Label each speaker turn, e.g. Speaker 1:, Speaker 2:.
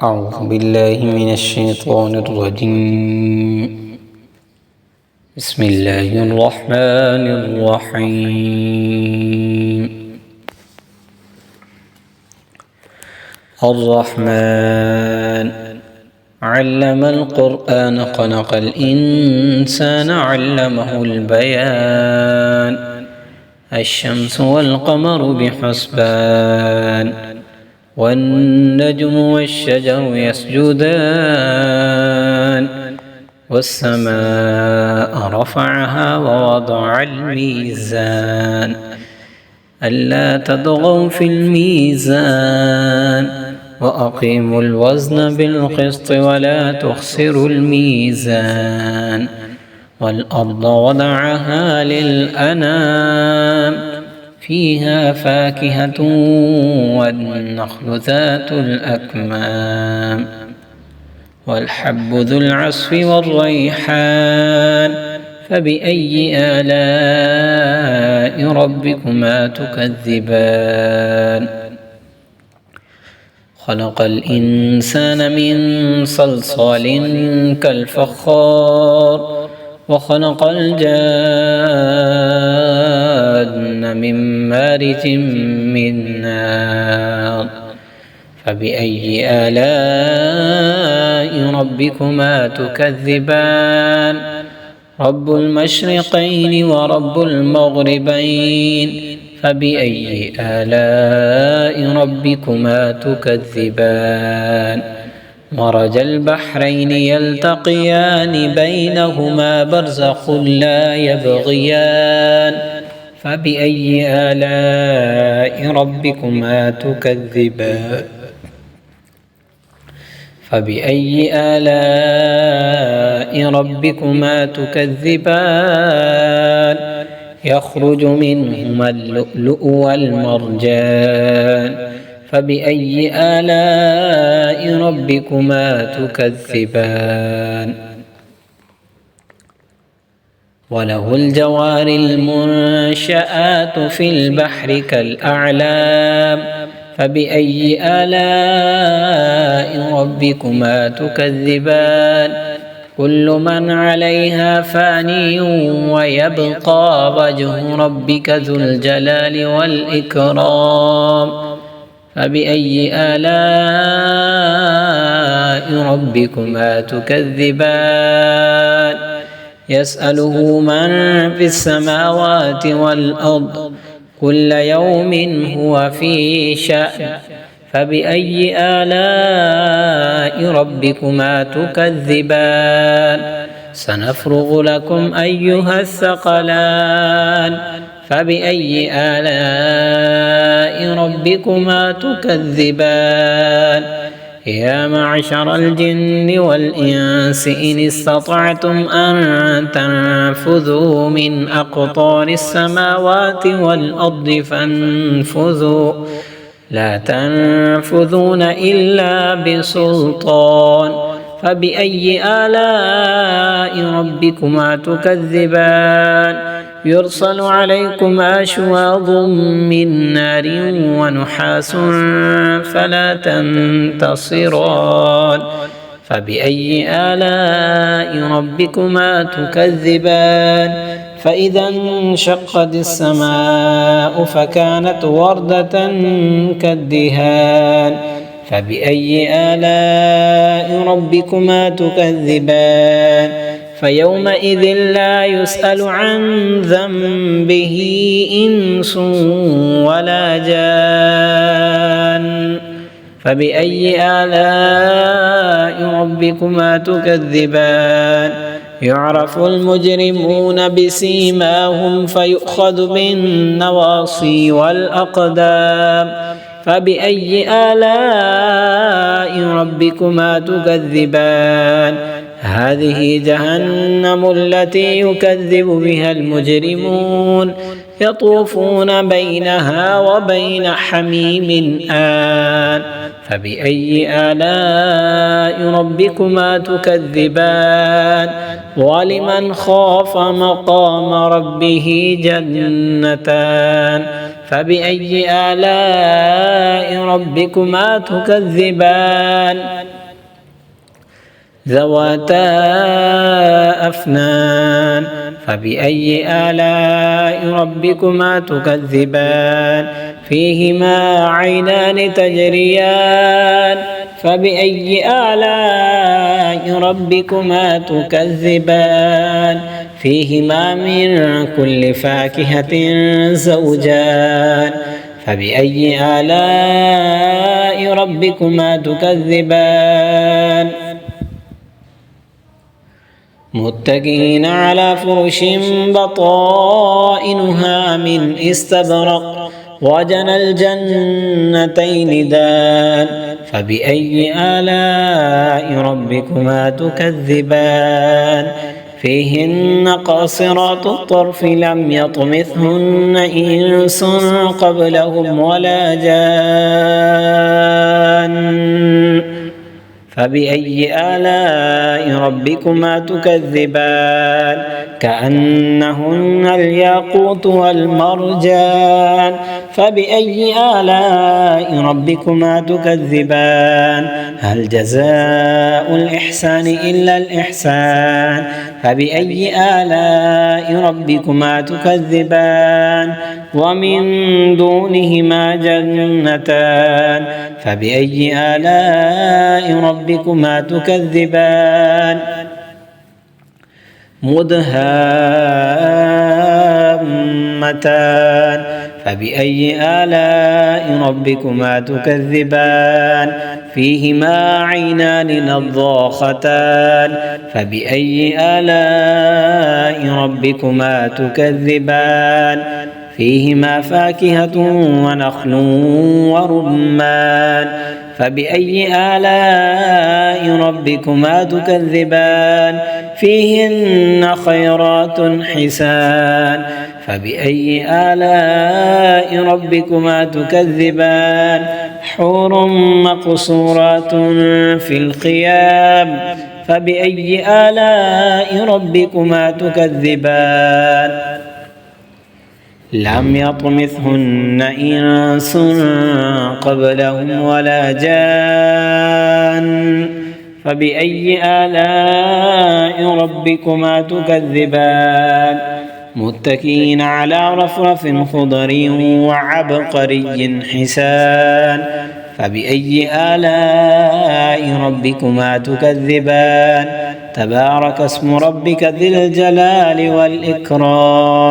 Speaker 1: أعوذ بالله من الشيطان الرجيم. بسم الله الرحمن الرحيم. الرحمن علم القرآن خلق الإنسان علمه البيان. الشمس والقمر بحسبان والنجم والشجر يسجدان والسماء رفعها ووضع الميزان ألا تطغوا في الميزان وأقيموا الوزن بالقسط ولا تخسروا الميزان والأرض وضعها للأنام فيها فاكهة والنخل ذات الأكمام والحب ذو العصف والريحان فبأي آلاء ربكما تكذبان. خلق الإنسان من صلصال كالفخار وخلق الجان من مارج من نار فبأي آلاء ربكما تكذبان. رب المشرقين ورب المغربين فبأي آلاء ربكما تكذبان. مرج البحرين يلتقيان بينهما برزخ لا يبغيان فبأي آلاء ربكما تكذبان. فبأي آلاء ربكما تكذبان. يخرج منهما اللؤلؤ والمرجان فبأي آلاء ربكما تكذبان. وله الجوار المنشآت في البحر كالأعلام فبأي آلاء ربكما تكذبان. كل من عليها فاني ويبقى وجه ربك ذو الجلال والإكرام فبأي آلاء ربكما تكذبان. يسأله من في السماوات والأرض كل يوم هو في شأن فبأي آلاء ربكما تكذبان. سنفرغ لكم أيها الثقلان فبأي آلاء ربكما تكذبان. يا معشر الجن والإنس إن استطعتم أن تنفذوا من أقطار السماوات والأرض فانفذوا لا تنفذون إلا بسلطان فبأي آلاء ربكما تكذبان. يرسل عليكما شواظ من نار ونحاس فلا تنتصران فبأي آلاء ربكما تكذبان. فإذا انشقت السماء فكانت وردة كالدهان فبأي آلاء ربكما تكذبان. فيومئذ لا يسأل عن ذنبه إنس ولا جان فبأي آلاء ربكما تكذبان. يعرف المجرمون بسيماهم فيؤخذ بالنواصي والأقدام فبأي آلاء ربكما تكذبان. هذه جهنم التي يكذب بها المجرمون يطوفون بينها وبين حميم آن فبأي آلاء ربكما تكذبان. ولمن خاف مقام ربه جنتان فبأي آلاء ربكما تكذبان ذواتا أفنان فبأي آلاء ربكما تكذبان فيهما عينان تجريان فبأي آلاء ربكما تكذبان فيهما من كل فاكهة زوجان فبأي آلاء ربكما تكذبان متكئين على فرش بطائنها من استبرق وجنى الجنتين دان فبأي آلاء ربكما تكذبان فيهن قاصرات الطرف لم يطمثهن إنس قبلهم ولا جان فبأي آلاء ربكما تكذبان كأنهن الياقوت والمرجان فبأي آلاء ربكما تكذبان هل جزاء الإحسان إلا الإحسان فبأي آلاء ربكما تكذبان ومن دونهما جنتان فبأي آلاء ربكما تكذبان مدهامتان فبأي آلاء ربكما تكذبان فيهما عينان نضاختان فبأي آلاء ربكما تكذبان فيهما فاكهة ونخل ورمان فبأي آلاء ربكما تكذبان فيهن خيرات حسان فبأي آلاء ربكما تكذبان حور مقصورات في الخيام فبأي آلاء ربكما تكذبان لم يطمثهن إنس قبلهم ولا جان فبأي آلاء ربكما تكذبان متكئين على رفرف خضر وعبقري حسان فبأي آلاء ربكما تكذبان تبارك اسم ربك ذي الجلال والإكرام